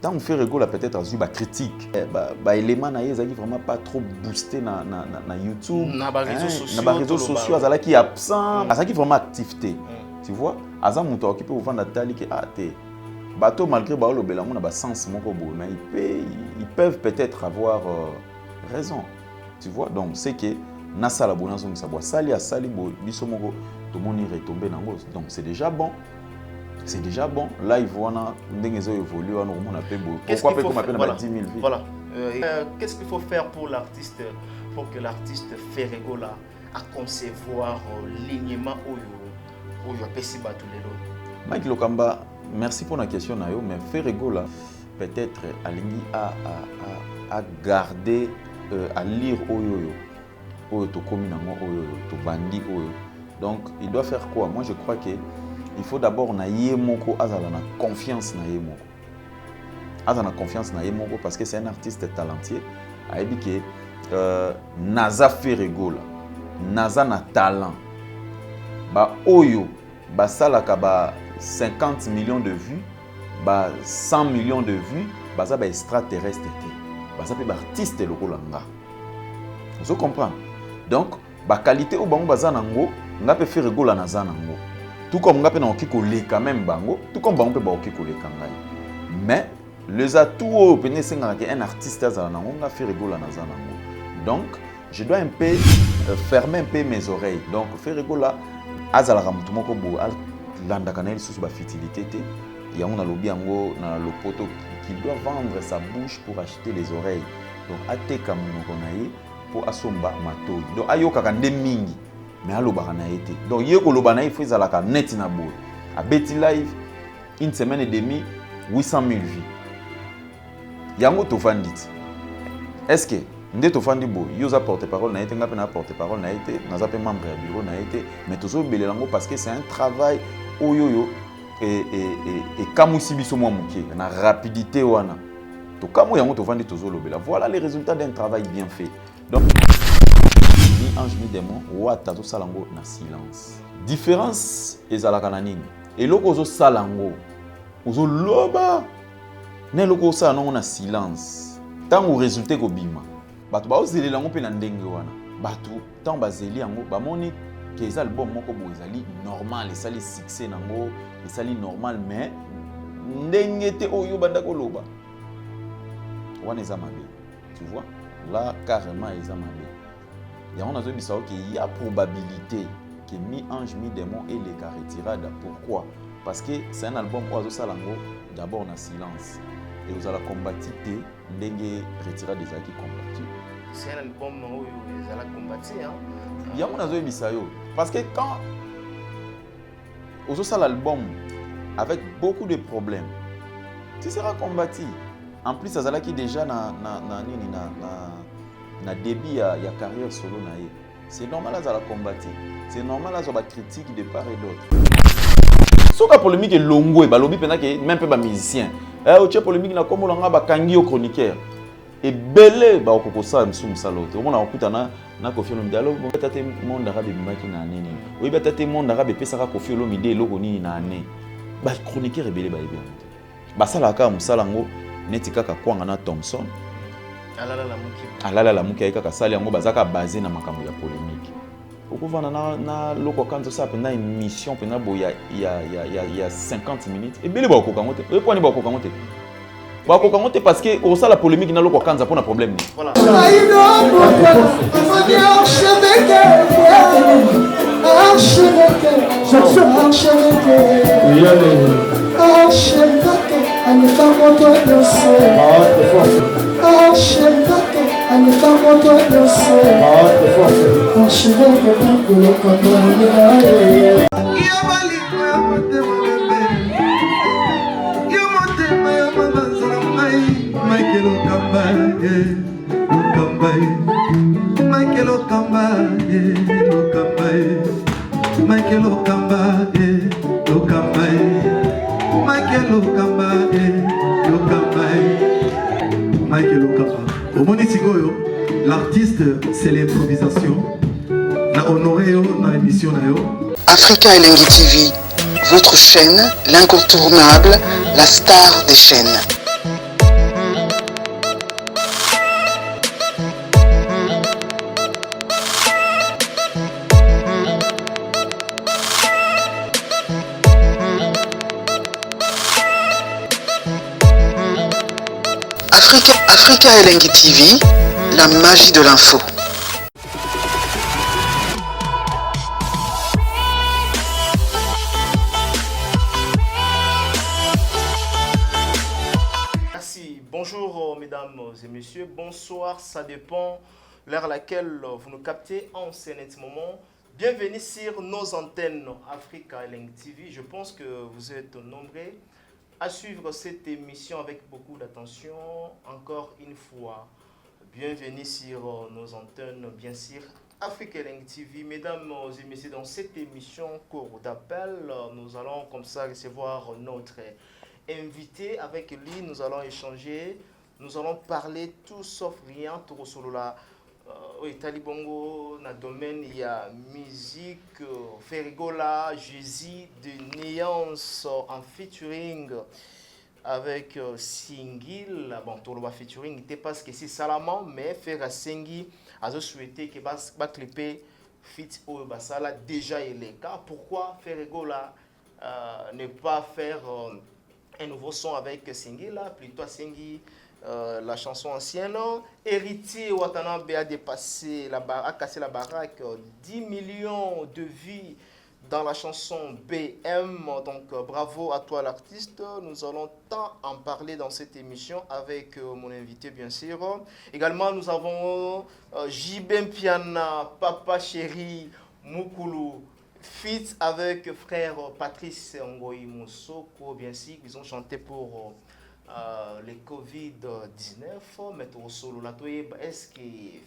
Tant on fait rigolo, peut-être à la critique. Élément na yezaki vraiment pas trop boosté na YouTube. Na réseaux sociaux, azala qui absent, azala qui vraiment activité. Tu vois, azala muto occupé au vendre tali que te bateau malgré ba lobela mon ba sens moko bo, mais ils peuvent peut-être avoir raison. Tu vois, donc c'est que na sala bona zongi sa bois sali a sali bo biso moko tout le monde y retomber dans gos. Donc c'est déjà bon. C'est déjà bon. Là, ils vont évoluer. Pourquoi pas qu'on appelle 10 000 vies? Voilà. Qu'est-ce qu'il faut faire pour l'artiste, pour que l'artiste Ferrego là à concevoir lignement où il y a Pessiba tous les lots? Mike Lokamba, merci pour la question Nayo, mais Ferrego là peut-être à garder, à lire Oyo to Kominango Oyo to Bandi Oyo. Donc il doit faire quoi? Moi je crois que il faut d'abord na yemoko azala na confiance na yemoko. Azala na confiance na yemoko parce que c'est un artiste talentueux. Aibi que naza Ferrego là, naza na talent. Ba oyo ba salaka ba 50 millions de vues, ba 100 millions de vues, ba za ba extraterrestre té. Ba za pe ba artiste lokola nga. Vous comprenez? Donc ba qualité au bango baza nango, nga pe Ferrego la naza nango. Tout comme on a pu quand même bango, tout comme on peut pas mais les atouts au un artiste a fait rigoler donc je dois un peu fermer un peu mes oreilles. Donc faire rigoler azala ramutumoko bo landa kanel sous ba fertilité il y a un lobby ango na le poteau qui doit vendre sa bouche pour acheter les oreilles. Donc ateka monokonaye pour asomba mato. Donc ayoka kande mingi. Mais allo barana été. Donc yeko lobana il faut zalaka net na boy. A Betty Live une semaine et demie 800 000 vues. Yango to fandit. Est-ce que ndé to fandi boy, yoza porte-parole na été ngapé na porte-parole na été, naza pe membre ya bureau na été, mais tozo belelango parce que c'est un travail oyoyo et kamusi biso mwa muké na rapidité wana. To kamu yango to fandi tozo lobela. Voilà les résultats d'un travail bien fait. Donc ni ange ni démon wata to salango na silence. Différence ezalaka na nini? Eloko zo salango ozo loba ne loko salango na silence. Tango résultat ko bima. Bato ba ozeli lango pe na ndenge wana. Bato tango bazeli yango ba moni que les albums moko bo ezali normal, ezali succès nango, ezali normal mais ndenge te oyo banda ko loba. Wana ezamabe. Tu vois? Là carrément ezamabe. Il y a probabilité que mi-ange, mi-démon et les cas retirades. Pourquoi? Parce que c'est un album Oiseau Salango, d'abord en silence. Et vous allez combattre des retirades des acquis combattus. C'est un album où vous allez combattre. Il y a un bisayo. Parce que quand Oiseau Sal l'album avec beaucoup de problèmes, tu seras combattu. En plus, ça qui déjà na débit ya carrière solo na ye. C'est normal à la combattre. C'est normal à la critique de part et d'autre. So ka polémique longo e balobi pena que même peu ba musicien. O tche polémique na komo langa ba kangi o chroniqueur. Et belé ba okoko sa msum salote. Omona okuta na Koffi Olomide alo tate monde arabe bimaki na nini. Oui ba tate monde arabe pesa ka Koffi Olomide eloko nini na ane. Ba chroniqueur belé ba ebe. Ba sala ka musalango neti kaka kwanga na Thompson. Alala la muki aika kasali yango bazaka basé na makambo ya polémique. Okovana na loko kanzo sa pena émission pena bo ya 50 minutes et belé ba kokangote. E poni ba kokangote. Ba kokangote parce que o sa la polémique na loko kanza pona problème ni. Voilà. L'artiste, c'est l'improvisation. La honoré dans l'émission. Africa Elengi TV, votre chaîne, l'incontournable, la star des chaînes. Africa Elengi TV, la magie de l'info. Merci. Bonjour mesdames et messieurs. Bonsoir. Ça dépend l'heure à laquelle vous nous captez en ce moment. Bienvenue sur nos antennes Africa Elengi TV. Je pense que vous êtes nombreux à suivre cette émission avec beaucoup d'attention. Encore une fois, bienvenue sur nos antennes, bien sûr, Africa Elengi TV. Mesdames et messieurs, dans cette émission cours d'appel, nous allons comme ça recevoir notre invité. Avec lui, nous allons échanger, nous allons parler tout sauf rien, tout sur la Talibongo, dans le domaine, il y a musique, Ferregola, Jésus de Nuance en featuring avec Singil. Bon, tout le featuring n'était pas ce que c'est Salaman, mais faire Singi a souhaité que va clipper fit au Basala déjà il est cas. Pourquoi Ferregola ne pas faire un nouveau son avec Singil, plutôt Singi? La chanson ancienne, héritier Watanabe a dépassé a cassé la baraque, 10 millions de vues dans la chanson BM. Donc bravo à toi l'artiste. Nous allons tant en parler dans cette émission avec mon invité bien sûr. Également nous avons Jibem Piana, Papa Chéri Mukulu, fit avec frère Patrice Ngoyi Moussoko, bien sûr, ils ont chanté pour les Covid-19, mais au solo la est-ce que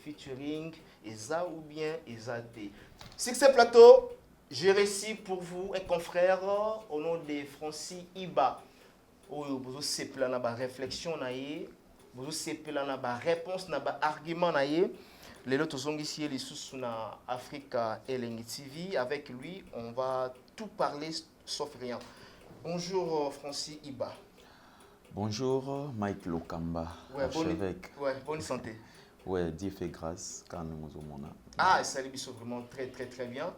featuring Eza ou bien Ezate. Sur ce plateau, j'ai réussi pour vous un confrère au nom de Francis Iba. Vous avez une réflexion, vous avez une réponse, une argument. Les autres sont ici, les sous na Africa Elengi TV. Avec lui, on va tout parler sauf rien. Bonjour Francis Iba. Bonjour, Mike Lokamba, archevêque. Bonne santé. Ouais, Dieu fait grâce quand nous sommes là. Ah, ça lui vraiment très bien.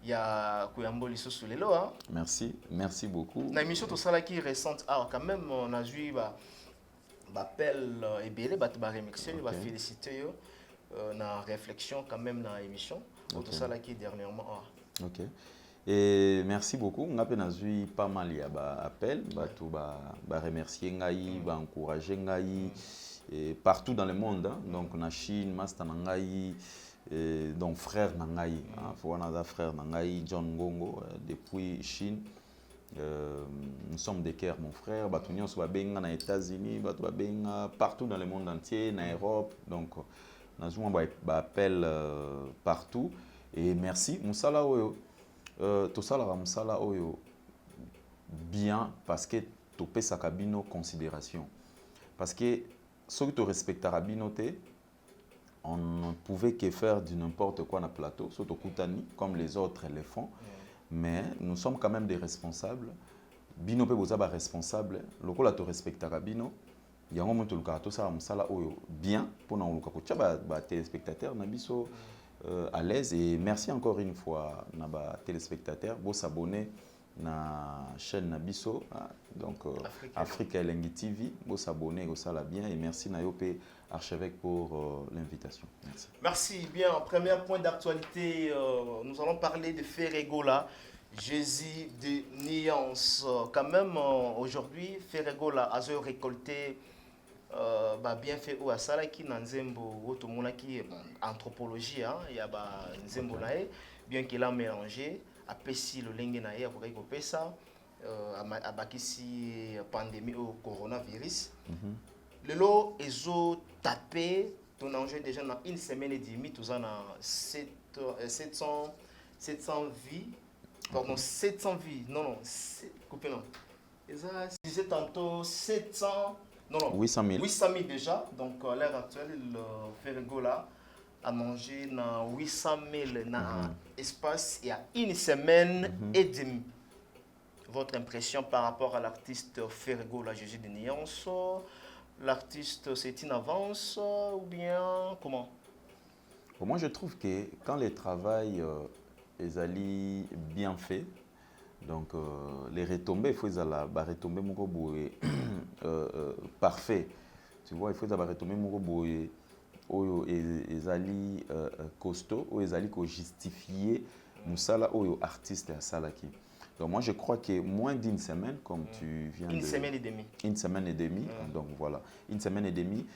Il y a Kouyambo Lisso sous les lots. Merci beaucoup. Dans l'émission tout ça là qui est récente, quand même on a eu appel et belé, remixer, va féliciter na réflexion quand même dans l'émission. Tout ça là qui est dernièrement. OK. Et merci beaucoup. On a pas mal d'appels, remercier Ngaï, encourager Ngaï partout dans le monde. Donc en Chine, Master Ngaï, donc frère Ngaï, frère Ngaï, John Ngongo depuis Chine. Nous sommes des cœurs, mon frère. Nous sommes aux États-Unis, partout dans le monde entier, en Europe. Donc nous avons des appels partout. Et merci. Moussala Oyo. Tout ça là oyo bien parce que tu pèses sa cabine considération parce que ceux qui te respectent on ne pouvait que faire du n'importe quoi dans le plateau surtout Koutani comme les autres le font mais nous sommes quand même des responsables bino pe boza ba responsable loko la te respecte cabine il y a un moment tout ça musala oyo bien pour na luka ko ba téléspectateurs na biso à l'aise et merci encore une fois à téléspectateurs pour s'abonner à la chaîne Nabiso donc Africa Elengi TV pour s'abonner au ça bien et merci Nayope archevêque pour l'invitation. Merci bien. Premier point d'actualité, nous allons parler de Ferregola, Jésus de Nuance. Quand même aujourd'hui Ferregola a récolté bien fait au asala qui nanzembo woto mona qui anthropologie il y a nzembo nae bien qu'il a mélangé a pessi le lenge nae pour ko pesa a bakisi pandémie au coronavirus le lot ezo tapé ton enjeu déjà dans une semaine et demie tous en 700 vies pardon 700 vies non coupé non ça disait tantôt 700 non, 800 000 déjà. Donc, à l'heure actuelle, le Ferregola a mangé 800 000 dans l'espace il y a une semaine et demie. Votre impression par rapport à l'artiste Ferregola, Jésus de Nuance, l'artiste c'est une avance ou bien comment? Moi, je trouve que quand le travail est bien fait, donc les retombées, il faut les retombées parfait. tu vois, il faut d'abord retomber mon boye oyo ezali costaud oyo ezali ko justifier musala oyo artiste à salaki. Donc moi je crois que moins d'une semaine comme tu viens une semaine et demie. Une semaine et demie, donc voilà, une semaine et demie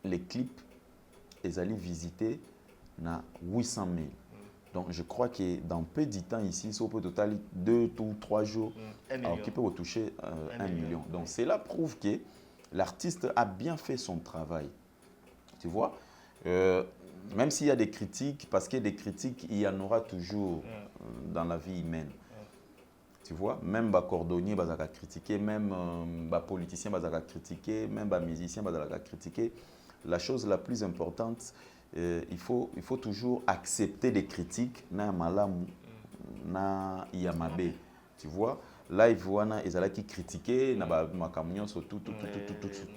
les clips ezali visiter na 800 000. Donc je crois que dans peu de temps ici, si on peut total 2 ou 3 jours, alors qui peut retoucher 1 million. Donc cela prouve que l'artiste a bien fait son travail. Tu vois, même s'il y a des critiques, parce que des critiques, il y en aura toujours dans la vie humaine. Tu vois, même les cordonniers vont critiquer, même les politiciens vont critiquer, même les musiciens vont critiquer. La chose la plus importante, il faut toujours accepter des critiques, na malamu, na yamabe. Tu vois, là, ils ont critiqué, na makamyon sur tout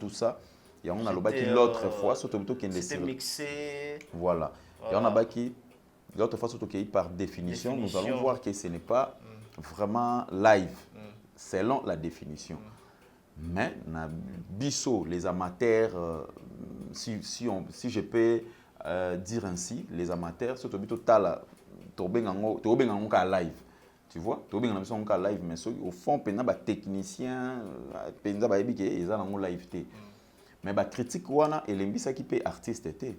ça. Et on a l'autre fois, c'était mixé. Voilà. Et on a l'autre fois, par définition, nous allons voir que ce n'est pas vraiment live, selon la définition. Mais, biso, les amateurs, si je peux dire ainsi, les amateurs, c'est live. Tu vois, live, mais au fond, il y a des techniciens, il y a des live. Mais la critique, et l'embissa qui peut artiste était.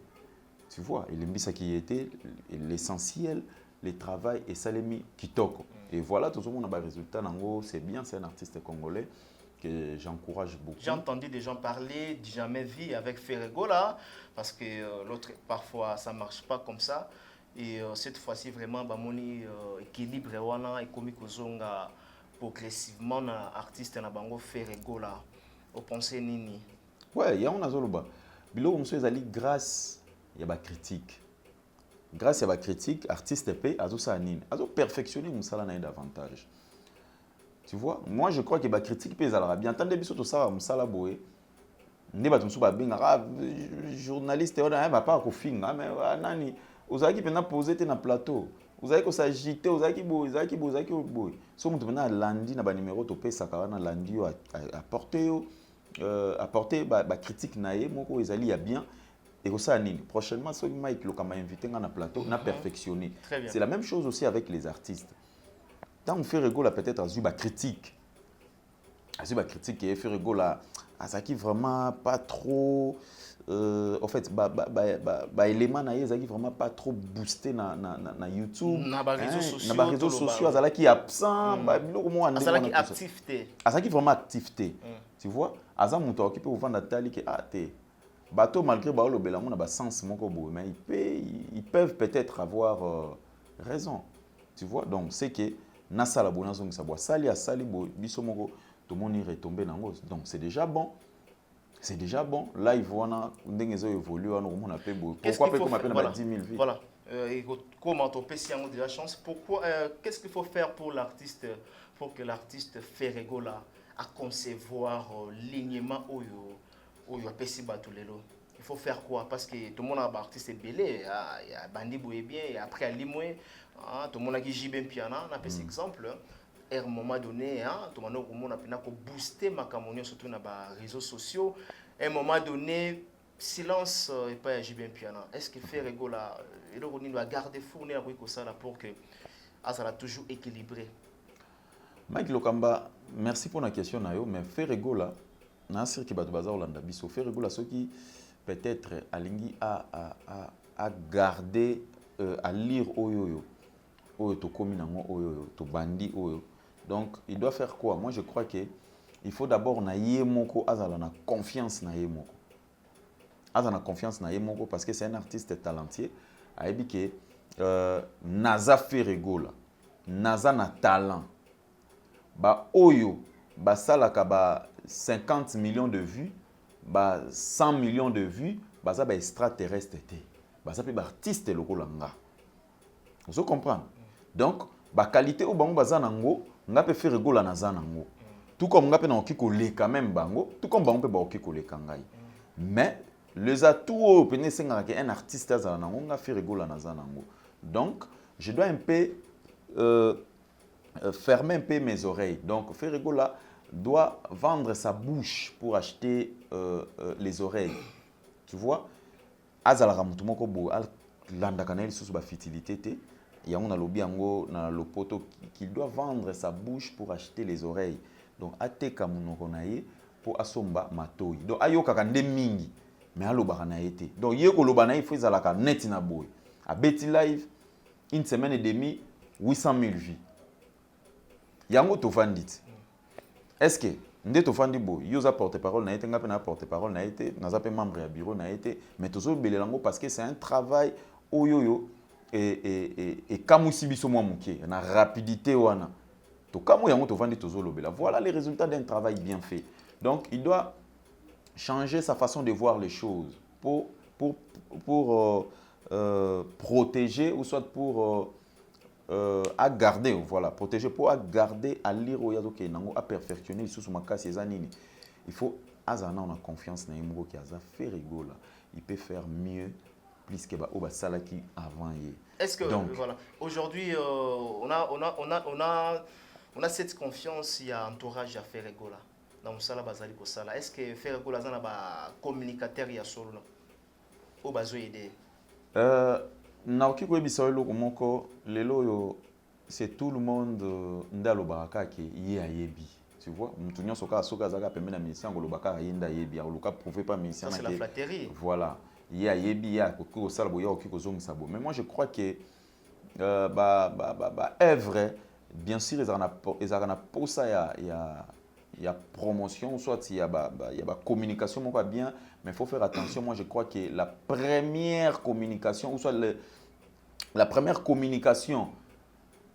Tu vois, et l'embissa qui était l'essentiel, le travail et salemi kitoko. Et voilà, tout le monde a des résultats. C'est bien, c'est un artiste congolais que j'encourage beaucoup. J'ai entendu des gens parler, jamais vu avec Ferregola, parce que l'autre, parfois, ça ne marche pas comme ça. Et cette fois-ci, vraiment, mon équilibre et comique progressivement, artiste na bango Ferregola. Vous pensez nini? Ouais, il y a un azoloba. Bilo monsieur ezali grâce ya ba critique. Grâce à la critique, artiste paix azo sa nini. Azo perfectionner musala na davantage. Tu vois, moi je crois que la critique peut ezala bien. Tande biso to ça musala boé. Ne ba tumsu ba benga journaliste on a pas ko finga mais nani ozaki pena poser te na plateau. Ozaki ko s'agiter, ozaki boy. So mutu pena landi na ba numéro to pesa ka na landi yo apporter yo apporter ba critique naé moko ezali ya bien et ça nini prochainement so Mike lo kama invité na plateau na perfectionner. C'est la même chose aussi avec les artistes. Tant on fait rigoler peut-être azuba critique et fait rigoler azaki vraiment pas trop en fait élément na ezaki vraiment pas trop boosté na YouTube na ba réseaux sociaux azalaki absent ba biloko mo azalaki activité azalaki vraiment activité tu vois aza muto occupé au vendre tali que bateau malgré ba lobela mo na ba sens moko boye mais ils peuvent peut-être avoir raison tu vois donc c'est que na sala bona zongi sa bois sali a sali bo biso moko tout monde y retomber nango donc c'est déjà bon. C'est déjà bon. Là, il faut évoluer. Pourquoi pas qu'on appelle 10 000 vies? Voilà. Comment on peut s'y déjà chance? Pourquoi? Qu'est-ce qu'il faut faire pour l'artiste, pour que l'artiste Ferregola à concevoir lignement où il il faut faire quoi? Parce que tout le monde a un artiste belé, il y a Bandi Boébien, et après à Limoué, tout le monde a qui JB Piana, on a fait exemple. À un moment donné, tout le monde a boosté ma camonie surtout dans les réseaux sociaux. À un moment donné, silence et pas JB Piana. Est-ce que Ferregola, il doit garder fourni pour que ça soit toujours équilibré? Mike Lokamba, merci pour la question. Mais Ferregola, Nasir qui va te Ferregola, ce qui peut-être à garder, à lire Oyoyo, Oyo to Kominango, Oyo to Bandi, Oyo. Donc, il doit faire quoi? Moi, je crois qu'il faut d'abord naïe moko azala confiance naïe moko. Azala confiance naïe moko parce que c'est un artiste talentueux. Aibi que naza Ferregola, naza na talent. Ba oyo, ba salaka ba 50 millions de vues, ba 100 millions de vues, ba za ba extraterrestre té. Ba za pe ba artiste lokolanga. Vous comprenez? Donc, ba qualité au bango baza nango, nga pe Ferregola na za nango. Tout comme nga pe na okiko le quand même bango, tout comme bango pe ba okiko le kangai. Mais les atouts au pene senga que un artiste za nango, nga Ferregola na za nango. Donc, je dois un peu fermer un peu mes oreilles. Donc, Ferregola doit vendre sa bouche pour acheter les oreilles. Tu vois? Azalaka mutu moko bo landaka na lisusu ba fitilité te. Yango na lobi yango na lopoto qu'il doit vendre sa bouche pour acheter les oreilles. Donc ateka munoko na ye pour asomba matoi. Donc ayoka nde mingi mais alobaka na ye te. Donc ye ko loba na ye faut ezalaka net na boy. A Betty Live une semaine et demie 800 000 vues. Yango to vandit. Est-ce que nde to fandi bo yoza porte-parole na été ngape na porte-parole na été na zape membre ya bureau na été mais tozo belelango parce que c'est un travail oyoyo et kamusi biso mwa muke na rapidité wana to kamo yango to fandi tozo lobela. Voilà les résultats d'un travail bien fait. Donc il doit changer sa façon de voir les choses pour protéger ou soit pour à garder, voilà, protéger pour à garder, à lire au yazo nango à perfectionner sous makasi ezanini. Il faut azana on a confiance na yimoko qui aza fait rigola. Il peut faire mieux plus que ba oba salaki avant hier. Est-ce que voilà, aujourd'hui on a cette confiance, il y a entourage à faire rigola. Dans sala bazali ko sala. Est-ce que faire rigola zana ba communicateur ya solo au bazo aider? Naoki ko ebisa eloko moko lelo yo c'est tout le monde ndalo baraka ke ye ayebi, tu vois, mutu nyonso ka soka zaka pembena musicien ngolobaka yenda yebi aloka prouver pas musicien na. C'est la flatterie. Voilà, ye ayebi ya ko sala boya oki ko zongisa bo. Mais moi je crois que œuvre bien sûr ezaka na posa ya promotion, soit il y a communication moko bien, mais il faut faire attention. Moi je crois que la première communication ou soit la première communication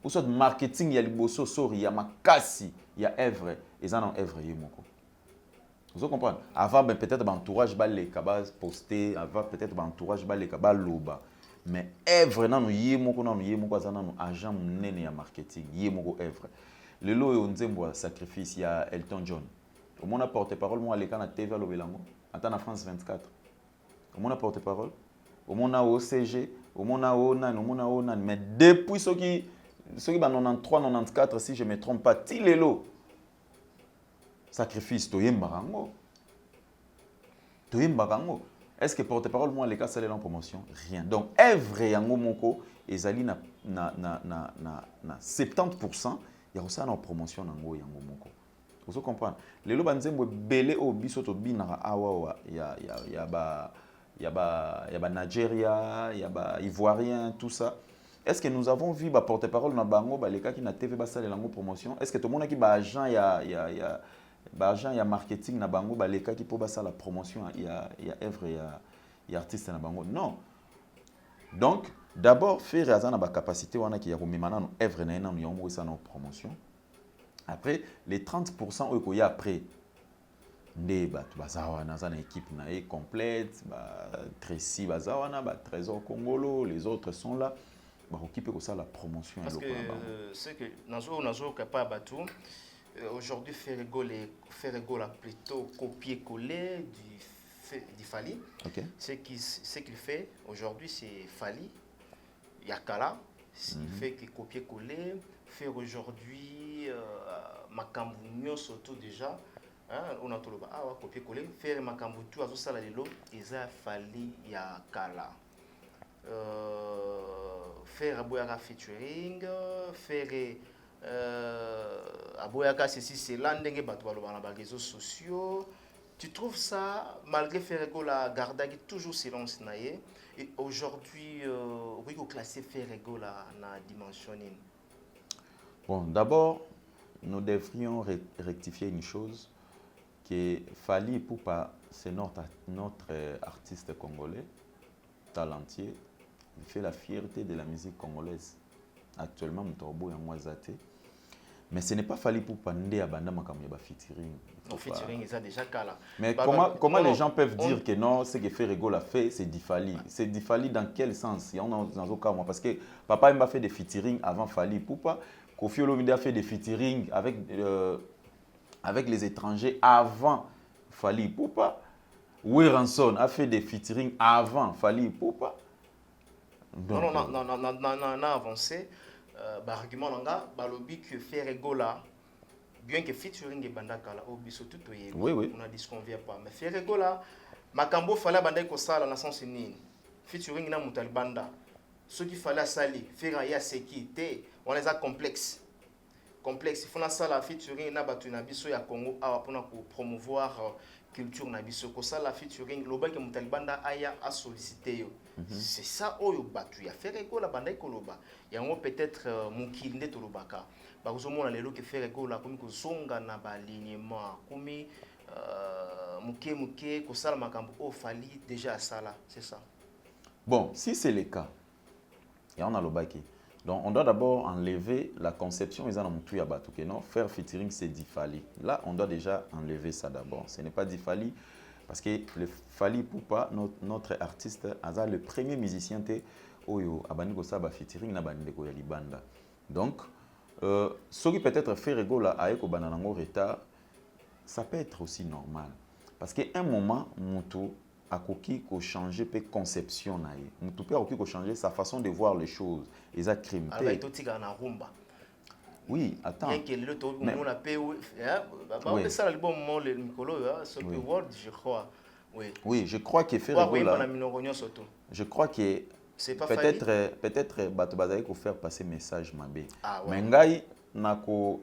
ou soit marketing, il y a liboso sori, il y a makasi, il y a œuvre, et ça non œuvre yemoko. Vous comprenez? Avant peut-être l'entourage ba les kabas poster, avant peut-être l'entourage ba les kabas loba, mais œuvre non yemoko ça non agent nene ya marketing, yemoko œuvre. Le lot est un sacrifice, il y a Elton John. Au moins, porte-parole, moi, les canaux TV à l'Obelango, en France 24. Au moins, porte-parole, au moins, OCG, au moins, ONAN, mais depuis ceux qui sont 93, 94, si je ne me trompe pas, ti les lots. Sacrifice, to yembarango. Est-ce que porte-parole, moi, les cas, c'est en promotion? Rien. Donc, œuvre yango moko, ezali na 70%. Il y a aussi une promotion dans le monde. Vous comprenez? Les gens qui ont belé au biso to binara awa il y a Nigeria, il y a Ivoirien, tout ça. Est-ce que nous avons vu porte-parole dans bango les cas qui na TV basa les langues promotion? Est-ce que tout le monde qui ba agent agent ya marketing na bango les cas qui pour basa la promotion il y a œuvre il y a artiste na bango? Non. Donc d'abord, faire la capacité qui a œuvre na promotion. Après, les 30% qu'il y a après, une équipe complète, Tracy, Trésor Congolo, les autres sont là. Occuper la promotion. Parce que c'est que nous capable aujourd'hui faire rigolo plutôt copier-coller du Fali. Okay. Ce qu'il fait aujourd'hui, c'est Fali. Yakala, il fait que copier-coller, faire aujourd'hui Makambu surtout déjà, on a tout le copier-coller, faire Makambu tout à tout ça là les lots, ils a Fali Yakala. Faire Aboyaka featuring, faire Aboyaka c'est l'andenge batoualo dans les réseaux sociaux. Tu trouves ça, malgré Ferrego la Garda qui toujours silence naïe, et aujourd'hui, oui, vous classez Ferrego la dimension. Bon, d'abord, nous devrions rectifier une chose, que Fali Ipupa, c'est notre artiste congolais, talentueux, il fait la fierté de la musique congolaise. Actuellement, Moutorbo est en Moisate. Mais ce n'est pas Fali Ipupa ndé abanda makamyaba featuring. Non, featuring, ils ont déjà cala. Mais comment les gens peuvent dire que non, ce que Ferrego l'a fait, c'est Difali? C'est Difali dans quel sens? Il y a dans aucun cas, parce que Papa m'a fait des featuring avant Fali Ipupa. Kofi Olomide a fait des featuring avec les étrangers avant Fali Ipupa. Weranson a fait des featuring avant Fali Ipupa. Non, avancé. Argument langa, balobi que Ferrego là, bien que featuring et bandakala au biso tout oye. Oui, oui. On a dit ce qu'on vient pas. Mais Ferrego là, makambo fallait bandai ko sala na sens nini. Featuring na mutal banda. Ce qu'il fallait sali, faire ya sécurité, on les a complexes. Complexe, il faut na sala featuring na batu na biso ya Congo a pour promouvoir culture na biso ko sala featuring loba ke mutal banda aya a solliciter yo. C'est ça oyo batu ya Ferrego la bandai ko loba. Yango peut-être mukinde to lobaka. Bazomona lelo ke Ferrego la komi ko zonga na ba alignement komi muke ko sala makambo o fali déjà sala, c'est ça. Bon, si c'est le cas, et on a le baki. Donc, on doit d'abord enlever la conception, ils ont tout à non, faire featuring, c'est Difali. Là, on doit déjà enlever ça d'abord. Ce n'est pas Difali, parce que le Fali Poupa, notre artiste, a le premier musicien, Oyo, Abaniko Saba featuring, Nabaniko Yalibanda. Donc, ce qui peut-être fait rigoler à Eko Bananango Reta, ça peut être aussi normal. Parce qu'à un moment, Moutou a changer peut conception naïe. Moutou peut changer sa façon de voir les choses. Ils a crime. Oui, attends. Bien que le taux on a payé ça le bon moment le Nicolo sur le Word je crois. Oui. Oui, je crois qu'il fait rigoler. Je crois que peut-être Batobazaï pour faire passer message mabé. Mais ngai nako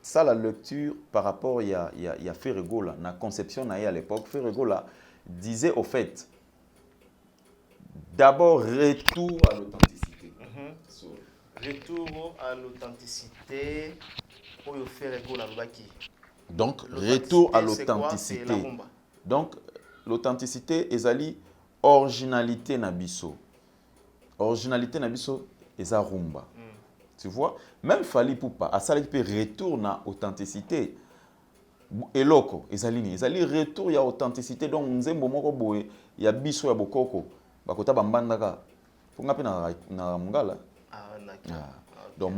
ça la lecture par rapport il y a Ferregola na conception na à l'époque Ferregola disait au fait d'abord retour à l'authenticité. Retour à l'authenticité pour Ferregola lobaki. Donc retour à l'authenticité. Donc l'authenticité ezali originalité na biso. Originalité na biso eza rumba. Tu vois, même Fali Poupa, à ça, il peut retourner à l'authenticité. Et loko, ils retour à l'authenticité. Donc, nous avons il y a biso ya bokoko. Bakota bambandaka. Pour nga pe na mungala. Donc,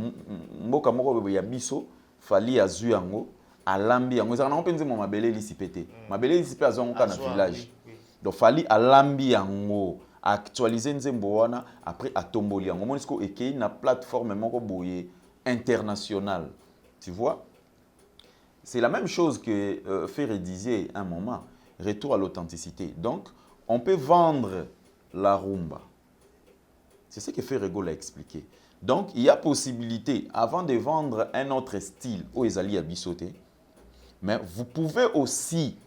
mboka moko ya biso, Fali azu yango, alambi yango. Ezaka na mpenzi mo mabele lisipete. Mabele lisipete azonga na village. Donc, Fali alambi yango. Actualiser nzembo wana après atomboli yango monisco ekei na plateforme moko boye internationale, tu vois. C'est la même chose que Ferré disait un moment, retour à l'authenticité. Donc on peut vendre la rumba, c'est ce que Ferrego l'a expliqué. Donc il y a possibilité avant de vendre un autre style au ezali abisoté, mais vous pouvez aussi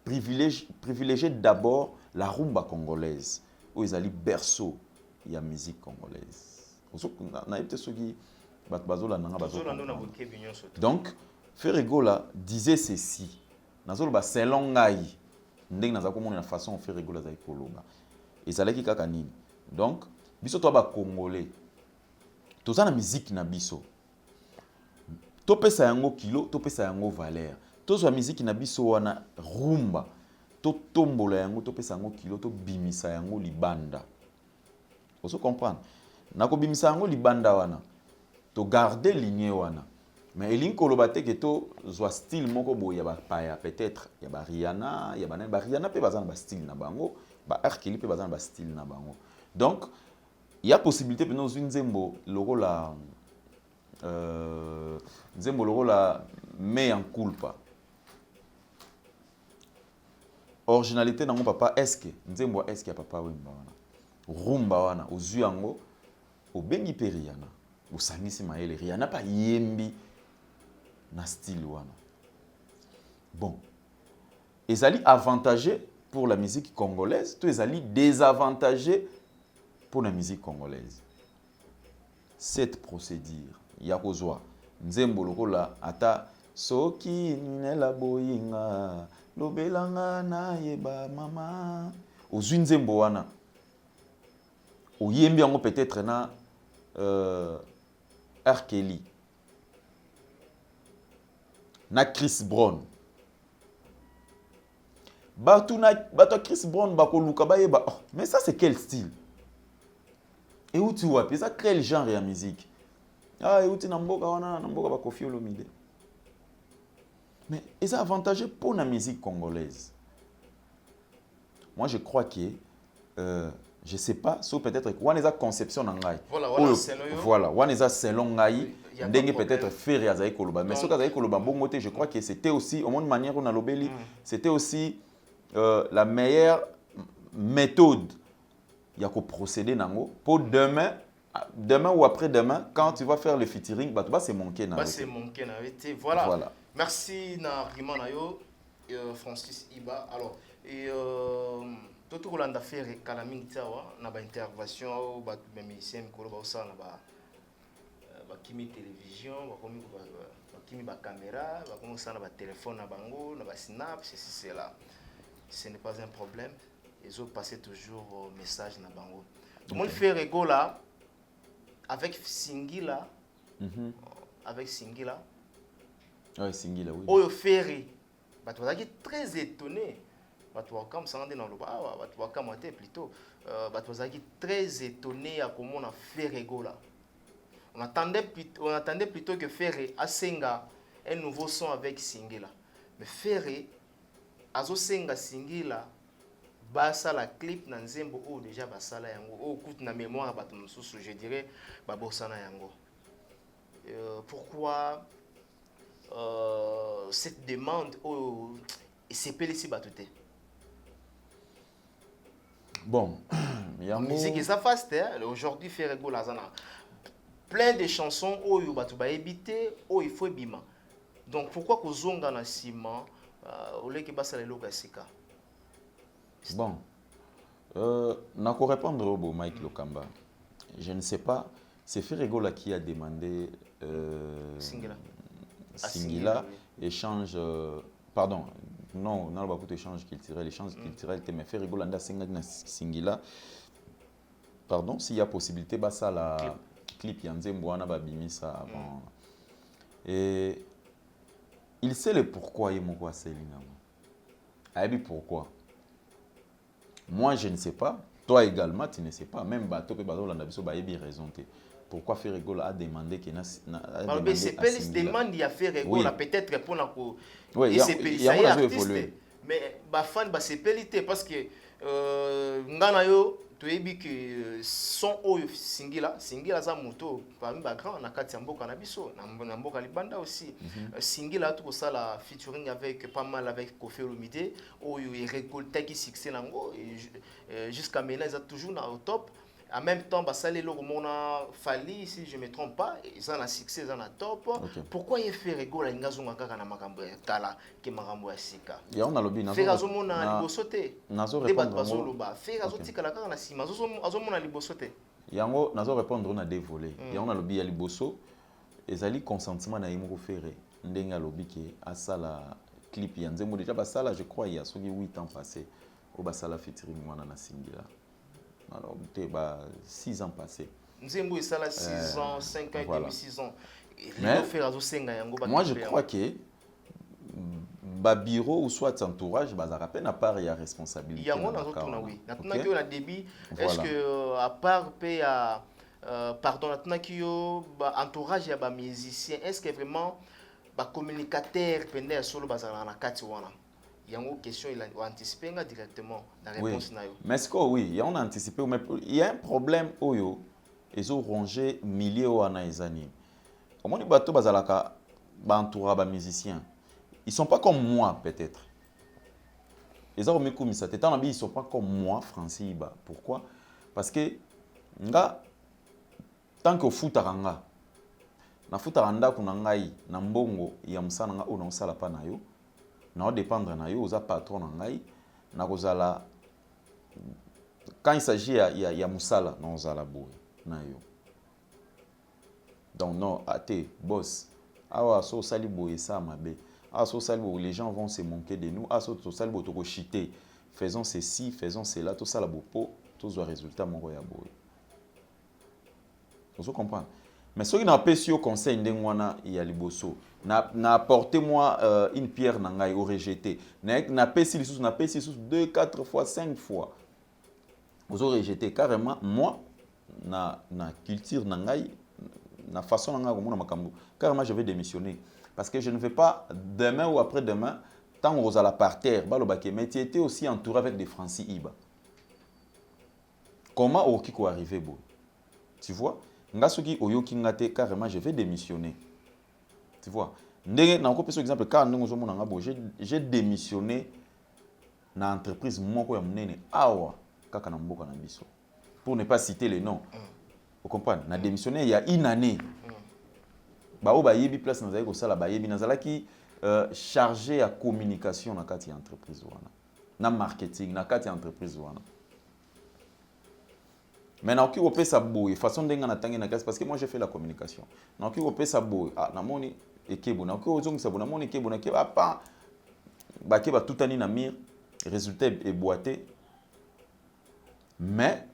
privilégier d'abord la rumba congolaise. Où ils allaient berceau, il y a musique congolaise. Donc, Ferregola disait ceci. Selon Ngai, la façon Ferregola zai koloba. Et ça qui kakanini. Donc, biso to ba congolais. To za na musique na biso. To pesa yango kilo, to pesa yango valeur. To za musique na biso wana rumba. To tombola yango to pesa yango kilo to bimisa yango libanda. Vous comprenez? Nako bimisa yango libanda wana. To garder lignée wana. Mais elin kolobate ke to zo style moko boya ba paya peut-être ya ba Rihanna, ya ba Rihanna pe bazana ba style na bango, ba Arkeli pe bazana ba style na bango. Donc il y a possibilité pe no nzembo loko la nzembo loko la mais en culpa. Originalité dans mon papa, est-ce que nzembo est-ce qu'il y a papa wemba wana rumba wana ozu yango obengi pe Rihanna osangisi maele Rihanna pa yembi na style wana. Bon, ezali avantagé pour la musique congolaise, tout ezali désavantagé pour la musique congolaise. Cette procédure ya kozwa nzembo lokola ata soki nela boyinga lobelanga na yeba mama ozwi nzembo wana oyembi yango peut-être na Arkeli na Chris Brown bato Chris Brown bakoluka bayeba oh, mais ça c'est quel style et où tu vois ça quel genre de musique et où tu na mboka ba Koffi Olomide. Mais c'est avantageux pour la musique congolaise. Moi, je crois que je sais pas, sauf peut-être wana eza conception na ngai. Voilà, wana eza selon ngai. Ndenge peut-être faire azai koloba. Mais ce qu'azai koloba bon je crois que c'était aussi au monde manière on a lobeli, c'était aussi la meilleure méthode il y a qu'au procéder nango pour demain ou après-demain quand tu vas faire le featuring bah c'est manqué na. C'est manqué na voilà. Merci na Rima nayo Francis Iba. Alors et tout Rolanda faire kalamingi tawa na ba intervention ba musicien mikolo ba osala ba bakimi télévision bakimi ba caméra bakomi osala ba téléphone na bango na ba snap c'est là. Ce n'est pas un problème. Ils ont passé toujours message na bango. Tout le monde fait rigola avec Singila. Avec Singila. Oui, Singila, oui. Oyo Ferry. Bah, tu vas très étonné. Bah, tu vas comme ça, on est dans le bas. Bah, tu vas comme plutôt. Bah, tu vas très étonné à comment on a fait rigola. On attendait plutôt que Ferry a Senga un nouveau son avec Singila. Mais Ferry, Azo Senga Singila. Basa la clip na nzembo o déjà basala yango o coûte na mémoire bato mususu je dirais babosana yango. Pourquoi cette demande au CPL ici batoté? Bon, la musique est faste aujourd'hui fait rigoler zana plein de chansons o yo bato ba éviter o il faut bima. Donc pourquoi ko zonga na ciment au lieu que basa le loka sika? Bon, n'a qu'à répondre au Mike Lokamba. Je ne sais pas, c'est Ferregola qui a demandé Singila échange, pardon, non, n'a pas échange culturel, l'échange culturel, mais Ferregola n'a Singila, pardon, s'il y a possibilité, bah ça la clip Yanzembo ana babimisa avant. Et il sait le pourquoi il m'a quoi c'est l'ingamo. Pourquoi? Moi, je ne sais pas. Toi également, tu ne sais pas. Même Bato et Bato Landabiso, il y a raison. Pourquoi Ferregola a demandé qu'il y a c'est demande il a Ferregola peut-être pour la oui, il y a évolué. Mais ba fan ba c'est pelité parce que ngana yo to ebi que son oyo Singila za moto parmi ba grand na kati ya mboka na biso na mboka libanda aussi. Singila tout ça la featuring avec pas mal avec Koffi Olomide oyo il récolte qui succès nango jusqu'à maintenant ils ont toujours au top. En même temps, les logos mona Fali, si je ne me trompe pas, ils ont un succès, ils ont un top. Pourquoi il fait rigoler les gars na makambo tala ke makambo ya sika? Ya on a lobby nazo. Fait gazo mona libosote. Nazo répondre. Bazo loba. Fait gazo tika la kaka na sima. Azo mona libosote. Yango nazo répondre on a des volets. Ya on a lobby ya liboso. Ezali consentement na yimo faire. Ndenga lobby ke asala clip ya nzembo déjà basala je crois il y a 8 ans passé. Au basala featuring wana na Singila. Alors, 6 ans passés. Nzembo ça là 6 ans, 5 ans et demi, 6 ans. Mais moi je crois que Babiro ou soit entourage, à peine à part il y a responsabilité. Il y a mon oui. Maintenant que la débit, est-ce que à part pardon, maintenant que entourage il y a musicien, est-ce que vraiment communicateur pendant solo bazala na kati wana? Il y a une question, il a anticipé directement la réponse. Oui. Mais ce que oui, il y a anticipé, mais il y a un problème oyo, ils ont rongé milliers de années. Comment les bateaux bazalaka entouré des musiciens, ils sont pas comme moi peut-être. Ils ont mis comme ça, ils sont pas comme moi, Francis Iba. Pourquoi? Parce que nga tant que foot aranga, na foot aranda kuna ngai na mbongo ya musana nga ona osala pa na yo. Na dépendre na yo oza patron na ngai na kozala quand il s'agit ya musala na ozala boy na yo donc non ate boss awa so sali boy ça mabe awa so sali boy les gens vont se moquer de nous awa so sali boy to ko chiter faisons ceci faisons cela tout ça la bopo tout zo résultat mon ya boy vous comprenez. Mais ce qui n'a pas su au conseil d'Engwana et à Liboso, n'a apporté moi une pierre nangai au rejeté. N'a pas si sous 2, 4 fois, 5 fois. Vous aurez rejeté carrément moi na culture nangai, na façon nangai comme na makambo. Carrément je vais démissionner parce que je ne vais pas demain ou après-demain tant vous allez par terre, balobake mais tu étais aussi entouré avec des Francis Iba. comment okiko arriver bon? Tu vois? Ngasoki oyoki ngate carrément je vais démissionner. Tu vois? Ndenge na ko exemple quand nous sommes nga bo j'ai démissionné na entreprise moko ya munene awa kaka na mboka na biso. Pour ne pas citer les noms. Vous comprenez? Na démissionné il y a une année. Ba o ba yebi place na zali ko sala ba yebi na zalaki chargé à communication na kati ya entreprise wana. Na marketing na kati ya entreprise wana. Mais na oki opé sa boye façon ndenga na tangi na kasi parce que moi j'ai fait la communication. Na oki opé sa boye na moni ekebo na oki ozongi sa boye na moni ekebo na ke pa ba ke ba tutani na mir résultat est boité. Mais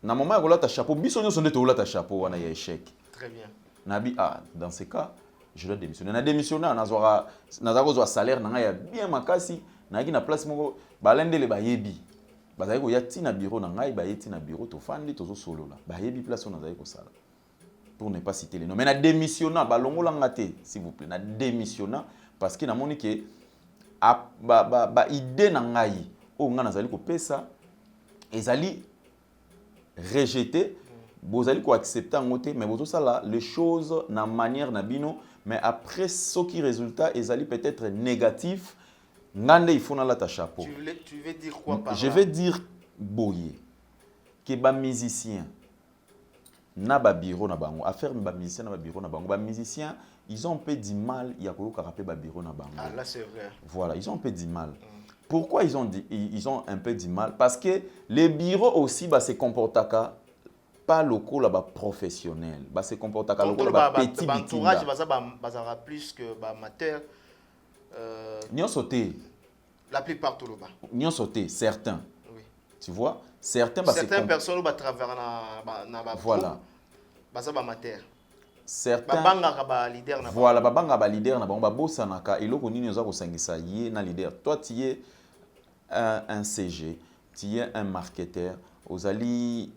na moment ya kolata chapeau biso nyonso nde to kolata chapeau wana ya échec. Très bien. Nabi dans ce cas je dois démissionner. Na démissionner na zwa salaire na ya bien makasi na ki na place moko balendele ba yebi. Bazali ko yati na bureau na ngai ba yeti na bureau to fandi to zo solo la. Ba yebi place on azali ko sala. Pour ne pas citer les noms. Mais na démissionnant balongola ngate s'il vous plaît. Na démissionnant parce que na moni ke ba idée na ngai o nga nazali ko pesa ezali rejeté. Bozali ko accepter ngote mais bozo sala les choses na manière na bino mais après ce qui résultat ezali peut-être négatif ngande il faut na la ta chapeau. Tu veux dire quoi par là? Je vais dire boye que ba musicien na ba bureau na bango affaire ba musicien na ba bureau na bango ba musicien ils ont un peu du mal ya ko rappeler ba bureau na bango. Ah là c'est vrai. Voilà, ils ont un peu du mal. Pourquoi ils ont un peu du mal? Parce que les bureaux aussi se comportent pas locaux là-bas professionnels. Se comportent locaux là-bas petit entourage bazara plus que amateur. N'y ont sauté. La plupart tout là-bas. N'y ont sauté certains. Oui. Tu vois? Certaines personnes au travers na voilà. Bazaba amateur. Certains leader na voilà babanga ba leader na bango bossa naka eloko nini oza ko sangisa ye na leader. Toi tu es un CG, tu es un marketeur, ozali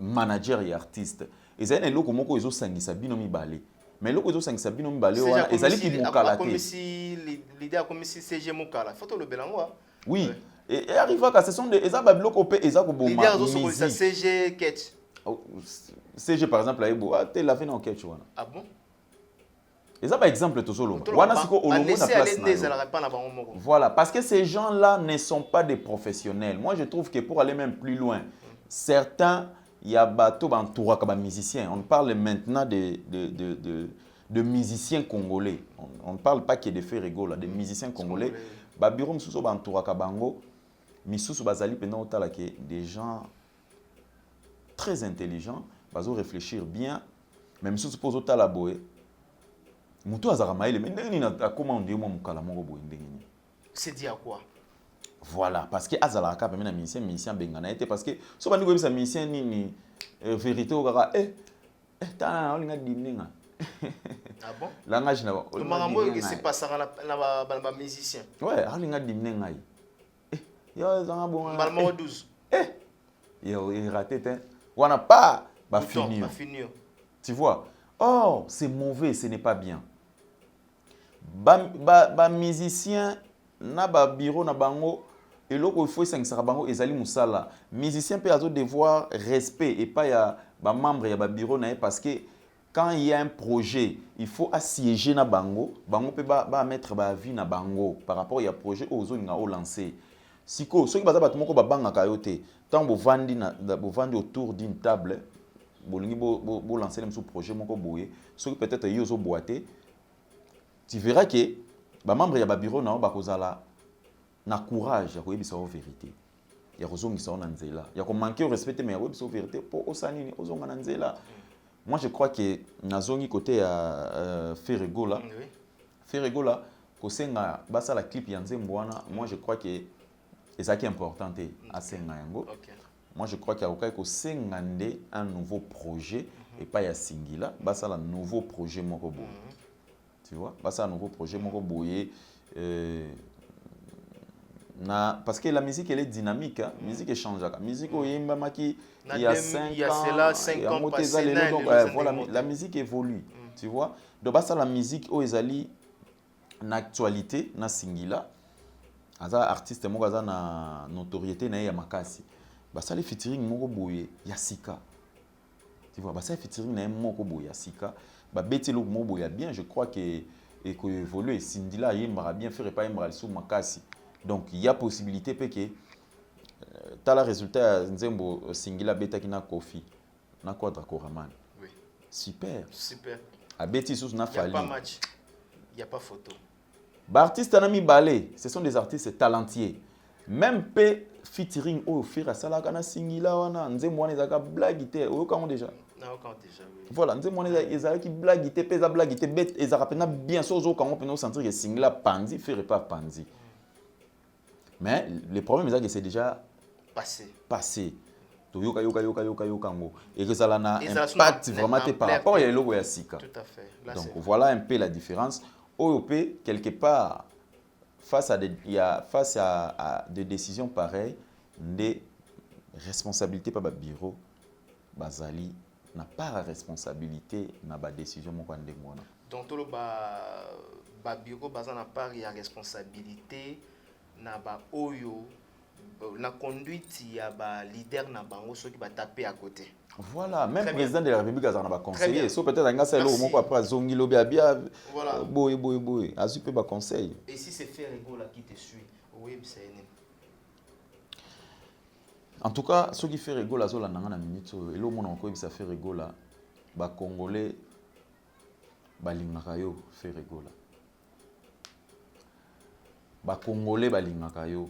manager et artiste. Ezali eloko moko ezo sangisa bino mibale. Mais eloko ezo sangisa bino mibale wana ezali ki mokala te. Comme si leader comme si CG mokala. Faut le belango. Oui. Et arrive à ce sont des eza ba biloko pe eza ko boma. Leader zo ça CG catch. CG par exemple là ebo te laver na catch wana. Ah bon? Et ça par exemple tout solo. Wana siko olongo na place na. Voilà, parce que ces gens-là ne sont pas des professionnels. Moi je trouve que pour aller même plus loin, certains il y a bateau bantoura comme musiciens. On parle maintenant de musiciens congolais. On ne parle pas que de Ferrego là, des musiciens congolais. Ba bureau msuso bantoura kabango, misusu bazali pendant otala que des gens très intelligents, bazo réfléchir bien, même misusu pose otala boé. Mutu azara maile mais ndeni na comment ndiyo mo mukala moko boé ndeni. C'est dit à quoi? Voilà, parce que azala ka pemena musicien bengana été parce que so bandi ko bisa musicien nini vérité o kaka ta olinga dininga. Ah bon? Langage na le marambo que c'est pas ça na ba musicien. Ouais, olinga dininga. Yo zanga bon. Balmo 12. Yo il raté hein. Wana pas ba finir. Tu vois? Oh, c'est mauvais, ce n'est pas bien. Ba musicien na ba bureau na bango et loko il faut sangisa bango ezali musala. Musicien peut avoir devoir respect et pas ya ba membre ya ba bureau na parce que quand il y a un projet, il faut assiéger na bango, bango peut ba mettre ba vie na bango par rapport ya projet aux zones na o lancer. Siko ceux qui baza bato moko ba banga kayote, tant bo vandi autour d'une table. Bolingi bo lancer le projet moko boye, ceux qui peut-être yozo boité. Tu verras que ba membre ya ba bureau na ba kozala na courage ya koyebisa o vérité. Ya kozongisa na nzela. Ya ko manquer au respect mais ya koyebisa o vérité pour osanini ozonga na nzela. Moi je crois que nazongi côté à Ferrego là. Ferrego là kosenga basa la clip ya nzembo wana, moi je crois que ezaki important te asenga yango. Moi je crois qu'il y a kosenga nde un nouveau projet et pas ya singila, basa la nouveau projet moko boye. Tu vois, basa un nouveau projet moko boye parce que la musique elle est dynamique, hein? Musique change. La musique il y a 5 ans passé, voilà, la musique évolue, tu vois. Donc basa la musique o ezali na actualité na singila, aza artiste moko aza na notoriété na ya makasi. basali featuring moko boye ya sika. Tu vois, basali featuring na moko boye ya sika. Babeti lo moko boye bien, je crois que et que évoluer Sindila yembara bien faire pas yembara sous makasi. Donc il y a possibilité que t'as le résultat nzembo singila beta ki na Kofi na Quadra Koraman. Oui. Super. Super. Abeti sous na Il n'y a fali. pas match. Il n'y a pas photo. Bah artistes anami balé, ce sont des artistes talentueux. Même pe featuring au fira sala kana singila wana nzembo wana ezaka blague au quand déjà. Non, quand déjà oui. Voilà, nzembo wana ezaka ki blague pesa blague bet ezaka pena bien sozo quand on peut nous sentir que singila pandi faire pas pandi. Mais le problème c'est que c'est déjà passé. To yoka ngo et que ça a un impact vraiment par rapport à logo ya sika. Tout à fait. Là, donc voilà un peu la différence. OOP quelque part face à des décisions pareilles, des responsabilités par le bureau, Bazali n'a pas la responsabilité dans la décision. Donc tout le bureau n'a pas la responsabilité na ba oyo la conduite il y a ba leader na bango ceux qui va taper à côté. Voilà, même le président de la République a un conseiller. So peut-être un seul mot après zongi lobi abia. Voilà. Boy. Azu peut ba conseil. Et si c'est Ferrego là qui te suit, oui, c'est en tout cas, ceux qui fait rigolo là zola nanga na minute et lo mona ko bisa fait rigolo là ba congolais ba lingaka yo fait rigolo là. Ba congolais ba lingaka yo.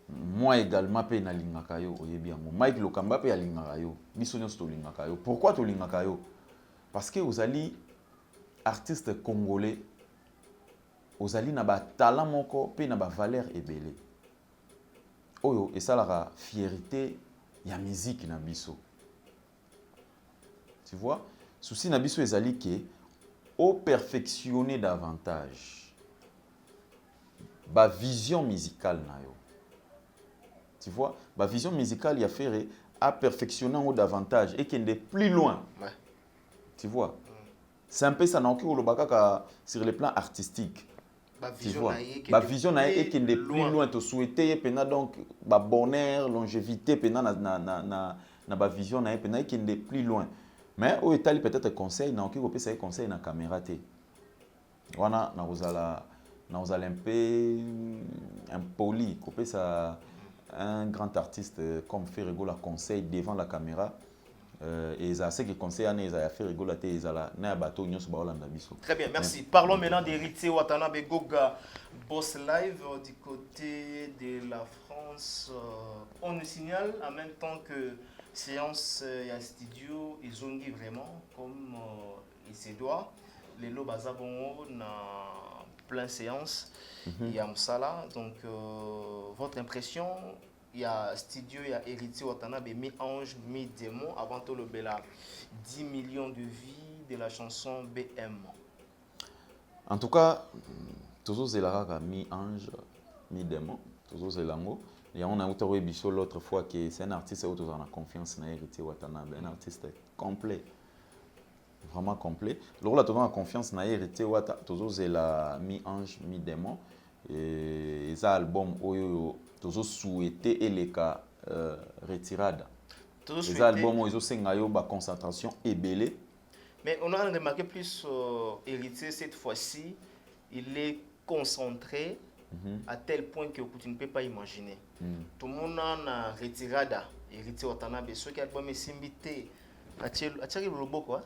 Moi également pe na lingaka yo oyebi yango. Mike Lokamba pe ya lingaka yo. Biso nyonso to lingaka yo. Pourquoi to lingaka yo? Parce que ozali artiste congolais ozali na ba talent moko pe na ba valeur ebele. Oyo et ça la fierté ya musique na biso. Tu vois? Souci na biso ezali ke au perfectionner davantage ba vision musicale na yo. Tu vois, ma vision musicale y a fait à perfectionner davantage et qu'il est plus loin. Ouais. Tu vois, c'est un peu ça sur le plan artistique. Tu vois, ma vision est qu'il est plus loin. Tu souhaites donc bonheur, longévité, na ma vision est qu'il est plus loin. Mais au état peut-être conseil, na conseil conseil na caméra té. Wana na uzala un peu impoli, couper ça. Un grand artiste comme Ferrego la conseille devant la caméra et ça c'est que conseille à Neza Ferrego la té ezala na bateau nyonso ba olanda biso. Très bien, merci. Parlons maintenant d'Héritier Watanabe Goga Boss Live du côté de la France. On nous signale en même temps que séance et studio ils ont dit vraiment comme il se doit les lots bazabongo na plein séance. Il y a Msala, donc votre impression, il y a studio, il y a Héritier Watanabe, mi-ange, mi-démon, avant tout le Bella, 10 millions de vies de la chanson BM. En tout cas, toujours c'est la mi-ange, mi-démon, toujours c'est l'ango. Et on a eu Bichot l'autre fois que c'est un artiste où on a confiance dans Héritier Watanabe, un artiste complet. Vraiment complet. Alors là, tu as confiance dans Héritier Watanabe, toujours c'est la mi-ange, mi-démon. Et ça album oyo toujours souhaité et les cas retirada. Les albums ils ont senga yo ba concentration et belé. Mais on a remarqué plus Héritier cette fois-ci, il est concentré à tel point que tu ne peux pas imaginer. Tout le monde a retirada Héritier Watanabe ce qui album est simbité. Atchari Loboko,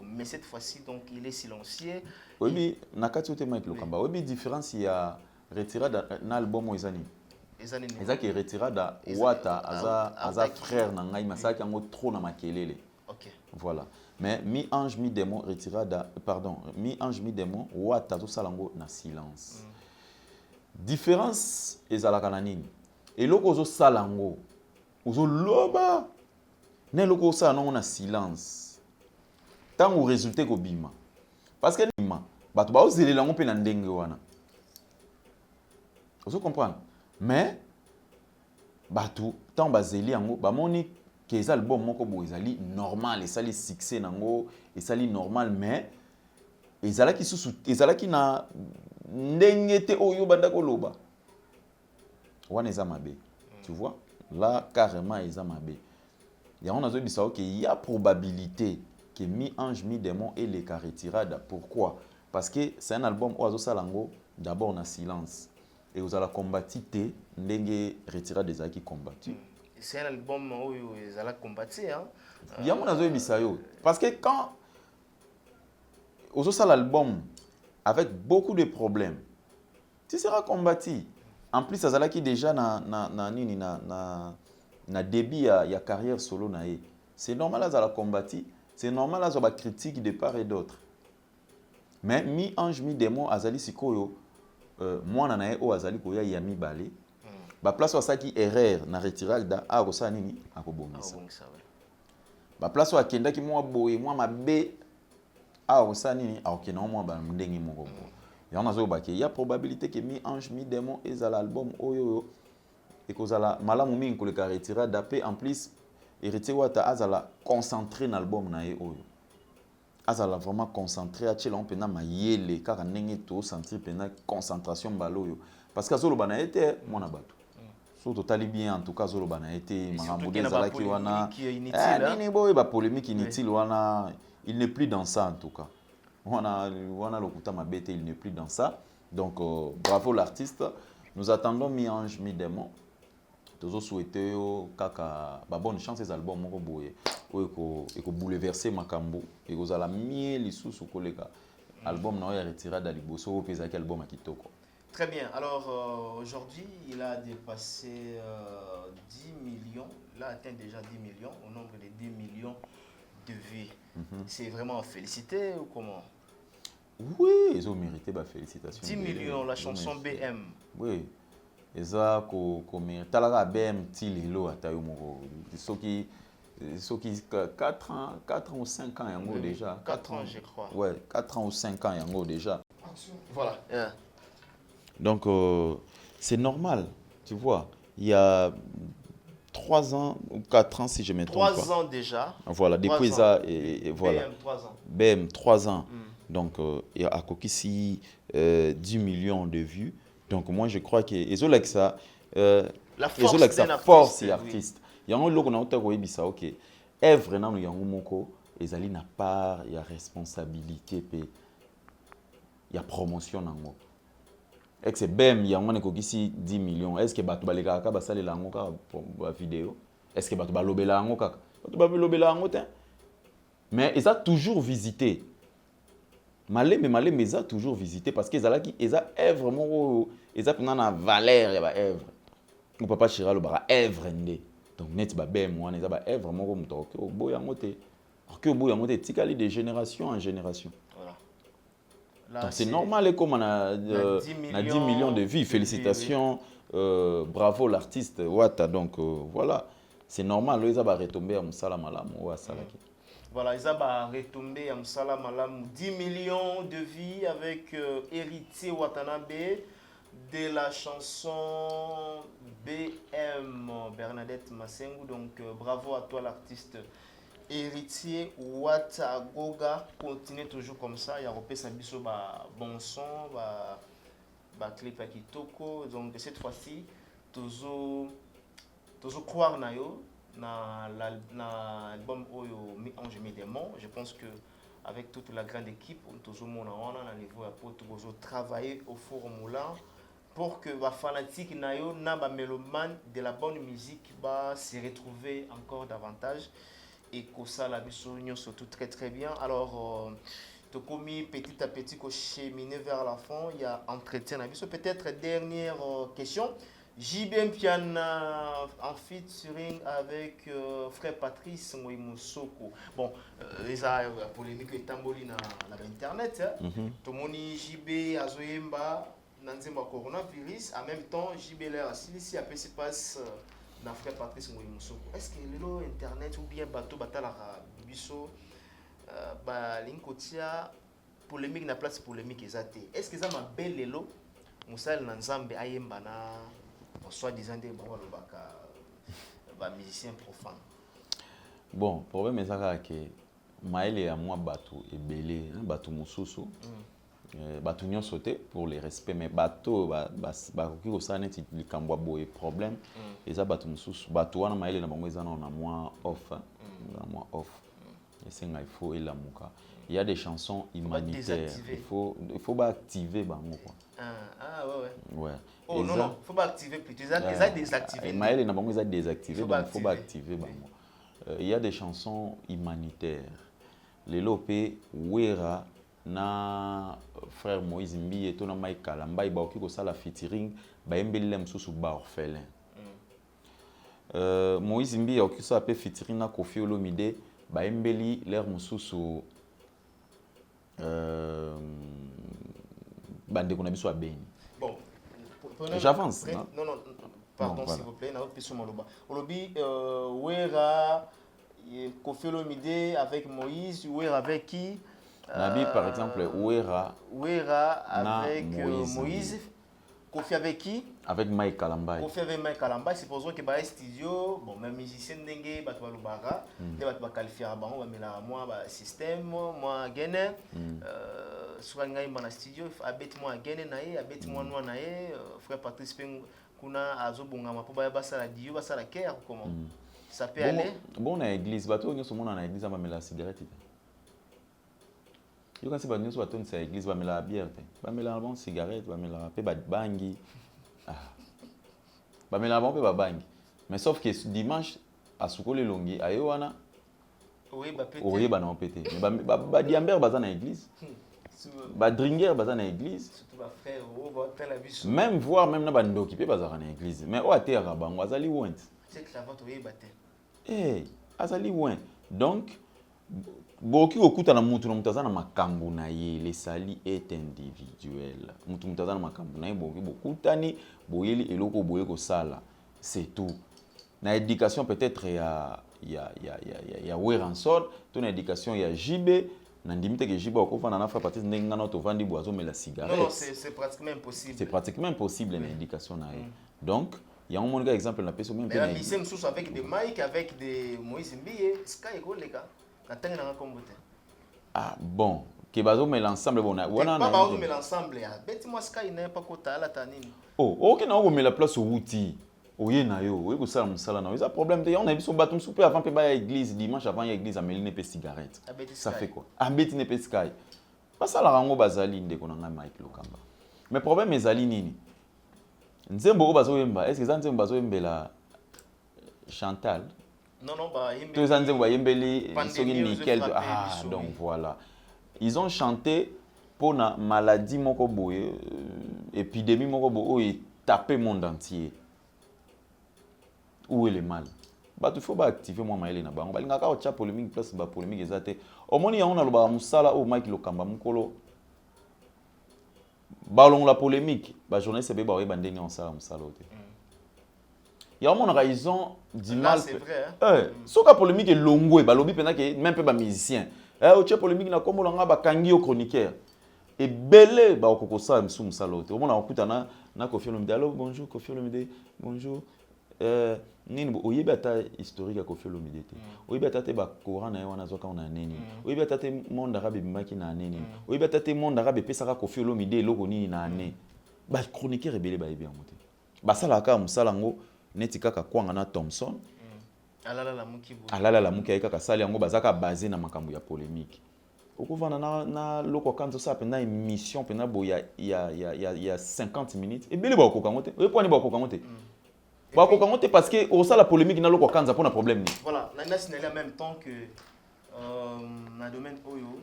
mais cette fois-ci donc il est silencieux. Oui, mais nakati te Mike Lokamba. Oui, mais différence il y a retirada na album Ezani. Ezaki retirada Wata aza frère na ngai masaki yango trop na makelele. OK. Voilà. Mais mi-ange mi-démon retirada pardon, mi-ange mi-démon Wata to salango na silence. Différence ezalaka na nini? Eloko zo salango ozo loba ne loko ça non on a silence tant au résultat ko bima parce que bima bato ba ozelela ngo pe na ndenge wana vous comprenez mais bato tant bazeli yango ba moni que les albums moko bo ezali normal et ça les succès nango et ça li normal mais ezalaki na ndenge te oyo banda ko loba wana eza mabe. Tu vois? Là, carrément, eza mabe. Il y a probabilité que Mi-Ange, Mi-Démon et les Retirade. Pourquoi? Parce que c'est un album où Salango d'abord dans silence. Et vous allez combattre Ndenge Retirade des qui combattu. C'est un album où ils allaient combattre. Il y a mon bisayo. Parce que quand vous avez l'album avec beaucoup de problèmes, tu seras combattu. En plus, ça a déjà na début il y a carrière solo nae. C'est normal à la combattu, c'est normal à la critique de part et d'autre. Mais Mi-Ange Mi-Démon azali sikoyo moi nae o azali ko ya yami balé. Ba place ça qui erreur na retiral da a rosa nini akobongisa. Ba place wa kenda ki moi boye moi mabe a rosa nini a okena moi ba ndenge moko. Ya on azo ba il y a probabilité que Mi-Ange Mi-Démon ezala album oyo et que zala malamu mingi ko le retira d'après en plus héritier wata azala concentré dans l'album na ye oyo azala vraiment concentré a tchela on pena mayele car ndenge to sentir pena concentration baloyo parce que zolo bana été mona bato so totali bien en tout cas zolo bana été mangambo zala ki wana nini boy ba polémique inutile wana il n'est plus dans ça en tout cas wana lokuta mabete il n'est plus dans ça donc bravo l'artiste. Nous attendons Mi-Ange Mi-Démon. Nous souhaitez kaka ba bonne chance ces albums moko boye eko bouleverser makambo et vous allez mieux les sous kolega album na ya retira daliboso pesa ki album akitoko. Très bien. Alors aujourd'hui, il a dépassé 10 millions, il a atteint déjà 10 millions au nombre de 10 millions de vues. C'est vraiment félicité ou comment? Oui, ils ont mérité ba félicitations. 10 millions la chanson BM. Oui. Eza ko talaka BM tililo atayo moko soki 4 ans ou 5 ans yango déjà 4 ans je crois. Ouais, 4 ans ou 5 ans yango déjà. Voilà. Yeah. Donc c'est normal, tu vois. Il y a 3 ans ou 4 ans si je me trompe pas. 3 ans déjà. Voilà, depuis ça et voilà. BM 3 ans. BM 3 ans. Donc il y a à Kokisi 10 millions de vues. Donc moi je crois que ils ont like ça la force et artiste. Il y a un logo na ota ko ebisa OK. Œuvre na no yango moko ezali na part il y a responsabilité pe il y a promotion nango. Ex bem yango ne kokisi 10 millions. Est-ce que bato baleka ka basalela yango ka ba vidéo? Est-ce que bato balobela yango kaka? Bato balobela yango te. Mais ils ont toujours visité. Malé mais ça toujours visité parce qu'ils ont œuvre vraiment ils ont une valeur et ba œuvre on peut pas chirer le bara œuvre ndé donc net ba bem wana ils ont ba œuvre vraiment muto ko boya ngote que boya ngote tikali de génération en génération voilà là c'est normal comme on a 10 millions de vues félicitations bravo l'artiste Wata donc voilà c'est normal ils ont ba retomber à musala malamu wa salaki. Voilà, ils ont retombé à Msala Malam 10 millions de vies avec Héritier Watanabe de la chanson BM Bernadette Masengu. Donc bravo à toi l'artiste Héritier Watagoga. Continuez toujours comme ça. Il y a repé Sabiso bon son, clip à Kitoko. Donc cette fois-ci, toujours croire nayo. Dans l'album Oyo Mi-Ange Mi-Démon, je pense que avec toute la grande équipe, on a niveau pour travailler au Forum Moulin pour que les fanatiques nayo na ba mélomane de la bonne musique va se retrouver encore davantage et que ça la mission surtout très bien. Alors commis petit à petit qu'on cheminer vers la fin, il y a entretien la mission. Peut-être dernière question. JBM Piana en featuring avec frère Patrice Moïmoussoko. Bon, les a polémique et tamboli na internet. Tout le monde JB Azoyemba Nanzemba coronavirus. En même temps, JB l'air ici après se passe na frère Patrice Moïmoussoko. Est-ce que le internet ou bien bateau batala biso ba linkotia polémique na place polémique exacté. Est-ce que ça m'a belle lelo Moussal Nanzambe ayemba na soi-disant des musiciens profanes. Bon, le problème est que Maël et moi bateau et belé bateau mususu bato nyonso sauté pour les respects mais bato bakoki kosala neti likambo ya boye problème eza bato mosusu bato wana mayele na bango eza na moins off moins off esenga il faut elamuka. Il y a des chansons humanitaires. Il faut activer bango quoi. Ouais. Oh non non, faut pas activer plutôt. Ils désactiver. Maël na bango ils désactiver donc faut pas activer bango. Il y a des chansons humanitaires. Les lopé wera na frère Moïse Mbiye to na Mike Kalamba ba oki ko sala featuring ba embelele msusu ba orphelin. Moïse Mbiye oki so appelé featuring na Koffi Olomide ba embeli l'air msusu bande qu'on a besoin Beni. Bon, j'avance. Non, pardon non, s'il vous plaît, na question maloba. Olobi Wera Koffi Olomide avec Moïse, Wera avec qui? Nabi par exemple Wera avec Moïse. Koffi avec qui? Avec Mike Kalamba. Koffi avec Mike Kalamba, supposons que ba studio, bon même musicien ndenge bato balobara, te bato ba qualifier bango ba mela moi ba système, moi gene sur ngai na studio, abet moi gene na ye, abet moi noa na ye, frère Patrice kuna azobongama po ba sala dio, ba sala care comment? Ça peut aller? Bon na église, bato nyonso mona na église ba mela cigarette. Yo quand c'est ba nyonso bato na église ba mela bière te. Ba mela bon cigarette, ba mela pe ba bangi. Ba mela bon pe ba bangi. Mais sauf que dimanche à Soukole Longi ayo wana oui ba pété. Oui ba non pété. Mais ba diamber baza na église. Ba dringer baza na église. Surtout ba frère o ba tela biso. Même voir même na ba ndoki pe baza na église. Mais o atera bango azali went. C'est que la vente oui ba te. Eh, azali went. Donc boki okuta na mutu na mutaza na makambo na ye, le sali est individuel. Mutu mutaza na makambo na ye boki bokutani boyeli eloko boye ko sala. C'est tout. Na éducation peut-être ya Weransol, ton éducation ya JB, na ndimite que JB okofana na fa partie ndenge na to vandi boazo mais la cigarette. Non, c'est pratiquement impossible. C'est pratiquement impossible na éducation na ye. Donc il y a un monde exemple na peso même mais la mission sous avec des Mike avec des Moïse Mbiye, Sky go les gars. Ah bon, que bazo mais l'ensemble bon na wana na bazo mais l'ensemble ya beti moi Sky n'est pas kota la tanini. Oh, OK na o mais la place au outil. Oye na yo, oye ko sala musala na. Ça problème te on a biso batum souper avant pe ba église dimanche avant église ameline pe cigarette. Ça fait quoi? Ambeti ne pe Sky. Pas ça la rango bazali ndeko na Mike Lokamba. Mais problème ezali nini? Nzembo bazo yemba, est-ce que ça nzembo bazo yembela Chantal? Non, bah, tous les ans, nickel. Ah, donc voilà. Ils ont chanté pour la maladie, épidémie, et taper le monde entier. Où est le mal? Bah, il faut activer moi, Maël na bango. Il y a une polémique, place ba polémique exacte. Au moins, il y a un musala au Mike Lokamba mukolo. Ballon la polémique. Bah, journaliste c'est ba bandeni on sala musala. Il y a une raison du mal. C'est vrai. Ce qui est polémique est longue, même pas musicien. Il polémique na comme on a kangi au chroniqueur. Et belé ba okoko sa msum salote. On a okuta na Koffi Olomide. Allô, bonjour Koffi Olomide. Bonjour. Nini oyebi ata historique ya Koffi Olomide te. Oyebi ata te ba Coran na wana zoka on a nini. Oyebi ata te monde arabe bimaki na nini. Oyebi ata te monde arabe pesaka Koffi Olomide eloko nini na ne. Ba chroniqueur ebele ba yebi amote. Ba sala ka musalango neti kaka kwanga na Thompson. Alala la muki kaka sali yango bazaka basé na makambo ya polémique. Okovana na loko kanzo sa pena émission pena bo ya 50 minutes et bele ba kokangote. E poni ba kokangote. Ba kokangote parce que au ça la polémique na loko kanza pour un problème ni. Voilà, na signalé en même temps que na domaine oyo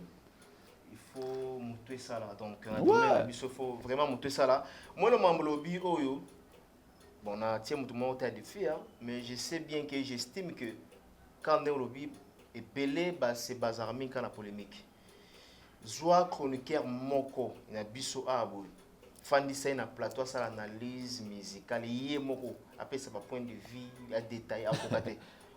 il faut monter ça là. Donc na domaine il faut vraiment monter ça là. Moi le membre lobby oyo bon, on a tiens tout le monde à défi, mais je sais bien que j'estime que quand on est au lobby et belé, c'est bazarmi quand la polémique. Zoa chroniqueur moko, il y a biso abo. Fandi ça na plateau ça l'analyse musicale, yé moko. Après ça va point de vue, il y a détail à kokate.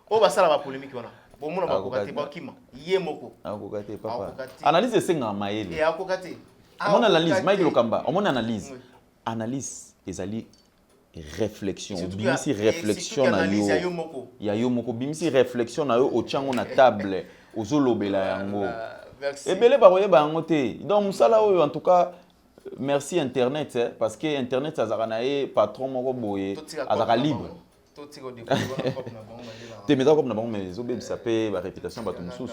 Oh bah ça la polémique on a. Bon mon ba kokate ba kima, yé moko. A kokate papa. Analyse c'est nga maele. Et a kokate. On analyse, Mike Lokamba, on analyse. Analyse ezali réflexion bimisi réflexion na yo ya yo moko bimisi réflexion na yo ochango na table ozolobela yango Merci. Et belé bakoyeba yango te. Donc musala oyo en tout cas merci internet parce que internet azaka na ye patron moko boye azaka libre.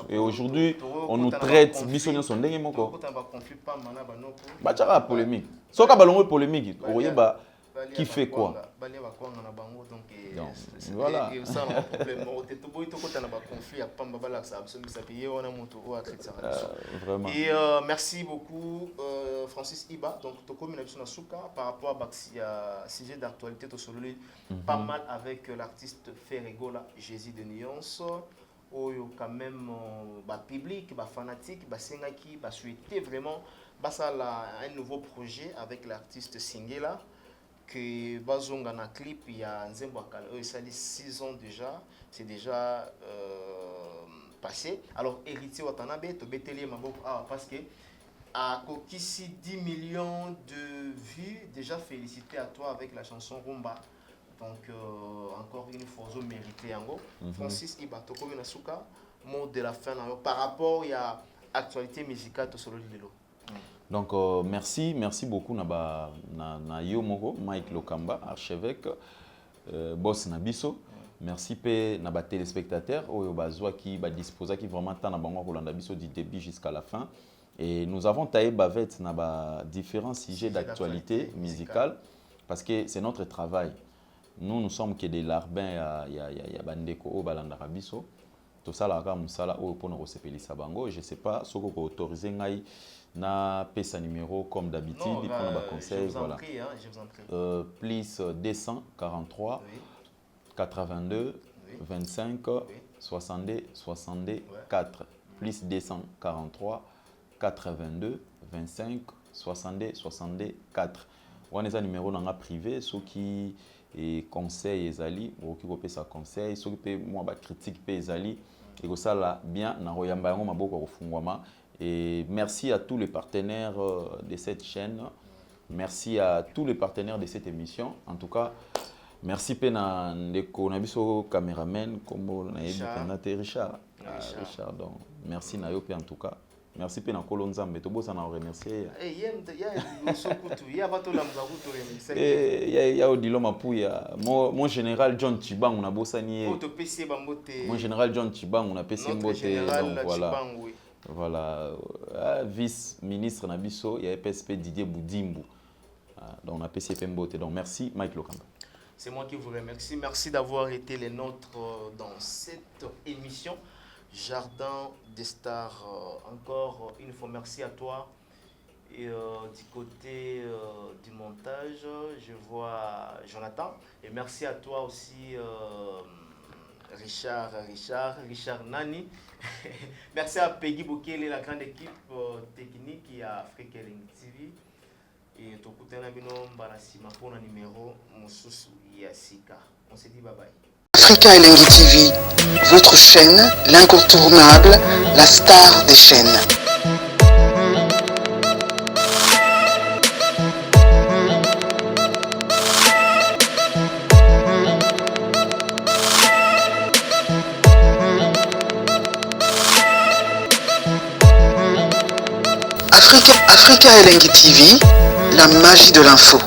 Et aujourd'hui, on nous traite bisogno son ndenge moko. Bachara polémique. Soka balongo polémique, oyeba qui fait quoi. Donc, voilà. Vraiment. Et merci beaucoup Francis Iba. Donc par rapport à sujet d'actualité pas mal avec l'artiste Ferregola Jésus de Nuance. Quand même public, fanatique, sengaki, souhaité vraiment un nouveau projet avec l'artiste Singela que bazonga na clip il y a ça dit 6 ans déjà, c'est déjà passé. Alors héritier Watanabe to beteli maboko parce que à Kokisi 10 millions de vues, déjà félicité à toi avec la chanson Rumba. Donc encore une fois vous méritez yango. Francis Iba Toko Nasuka, mot de la fin par rapport à actualité musicale to solo lilo. Donc merci beaucoup na yo moko Mike Lokamba archevêque boss na biso. Merci pe na ba téléspectateurs oyo bazwa ki ba disposa ki vraiment tant na bango kolanda biso du début jusqu'à la fin. Et nous avons taillé bavette na ba différents sujets d'actualité musicale parce que c'est notre travail. Nous sommes que des larbins ya bandeko o balanda biso. Tout ça la musala o pour nous sepelisa bango, je sais pas soko ko autoriser ngai na pesa numéro comme d'habitude pour nos conseils voilà. Je vous en prie. Plus 243 82 25 62 4 plus 243 82 25 62 4. On est un numéro nanga privé ceux qui et conseil ezali oki ko pesa conseil ceux qui pe moi ba critique pe ezali et ko sala bien na royamba yango maboko ko fungwama. Et merci à tous les partenaires de cette chaîne. Merci à tous les partenaires de cette émission. En tout cas, merci pena ndeko na biso cameraman comme na Richard. Richard donc merci na yo pe en tout cas. Merci pena Kolonzambe to bosa na remercier. Ya odilo mapuya. Mon général John Chibang na bosa ni. Mon général John Chibang on a pesi mbote donc voilà. Voilà, vice-ministre Nabiso et PSP Didier Boudimbu. Donc on a PCP Mbote. Donc merci Mike Lokamba. C'est moi qui vous remercie. Merci d'avoir été les nôtres dans cette émission Jardin des Stars. Encore une fois, merci à toi. Et du côté du montage, je vois Jonathan. Et merci à toi aussi. Richard Nani. Merci à Peggy Bokele, la grande équipe technique qui a Africa Link TV. Et tout le monde pour un numéro Moussousou Yassika. On se dit bye bye. Africa Link TV, votre chaîne, l'incontournable, la star des chaînes. Africa Link TV, la magie de l'info.